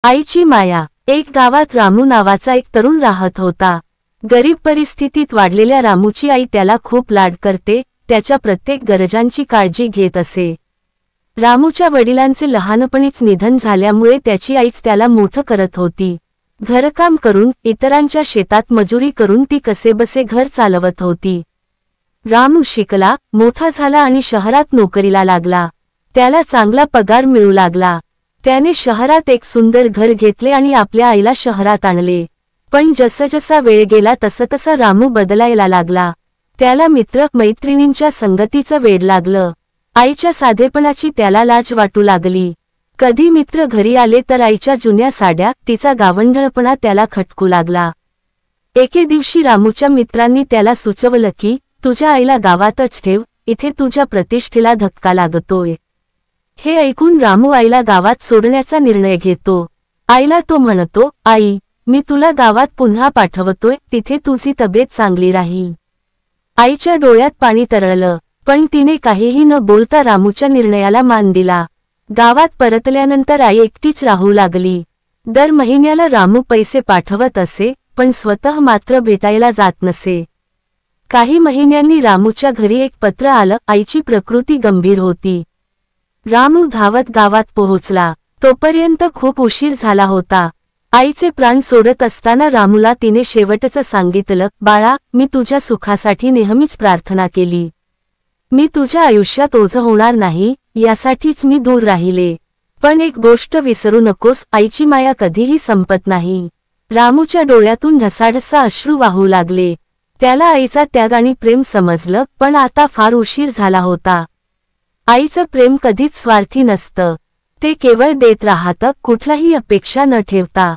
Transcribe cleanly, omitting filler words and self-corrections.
आईची माया। एक गावात रामू नावाचा एक तरुण राहत होता। गरीब परिस्थितीत वाढलेल्या रामूची आई त्याला खूप लाड करते, त्याच्या प्रत्येक गरजांची काळजी घेत असे। रामूच्या वडिलांचे लहानपणीच निधन झाल्यामुळे त्याची आईच त्याला मोठं करत होती। घरकाम करून, इतरांच्या शेतात मजुरी करून ती कसेबसे घर चालवत होती। रामू शिकला, मोठा झाला आणि शहरात नोकरीला लागला। त्याला चांगला पगार मिळू लागला। त्याने शहरात एक सुंदर घर घेतले आणि आपल्या आईला शहरात आणले। पण जसजसा वेळ गेला तसतसा रामू बदलायला लागला। त्याला मित्र मैत्रिणींच्या संगतीचं वेड लागलं। आईच्या साधेपणाची त्याला लाज वाटू लागली। कधी मित्र घरी आले तर आईच्या जुन्या साड्या, तिचा गावंढळपणा त्याला खटकू लागला। एके दिवशी रामूच्या मित्रांनी त्याला सुचवलं की तुझ्या आईला गावातच ठेव, इथे तुझ्या प्रतिष्ठेला धक्का लागतोय। हे ऐकून रामू आईला गावात सोडण्याचा निर्णय घेतो। आईला तो म्हणतो, आई, मी तुला गावात पुन्हा पाठवतोय, तिथे तुझी तब्येत चांगली राहील। आईच्या डोळ्यात पाणी तरळलं, पण तिने काहीही न बोलता रामूच्या निर्णयाला मान दिला। गावात परतल्यानंतर आई एकटीच राहू लागली। दर महिन्याला रामू पैसे पाठवत असे, पण स्वतः मात्र भेटायला जात नसे। काही महिन्यांनी रामूच्या घरी एक पत्र आलं, आईची प्रकृती गंभीर होती। रामू धावत गावात पोहोचला, तोपर्यंत खूप उशीर झाला होता। आईचे प्राण सोडत असताना रामूला तिने शेवटचं सांगितलं, बाळा, मी तुझ्या सुखासाठी नेहमीच प्रार्थना केली। मी तुझ्या आयुष्यात ओझं होणार नाही, यासाठीच मी दूर राहिले। पण एक गोष्ट विसरू नकोस, आईची माया कधीही संपत नाही। रामूच्या डोळ्यातून ढसाढसा अश्रू वाहू लागले। त्याला आईचा त्याग आणि प्रेम समजलं, पण आता फार उशीर झाला होता। आईचं प्रेम कधीच स्वार्थी नसतं, ते केवळ देत राहतं, कुठलाही अपेक्षा न ठेवता।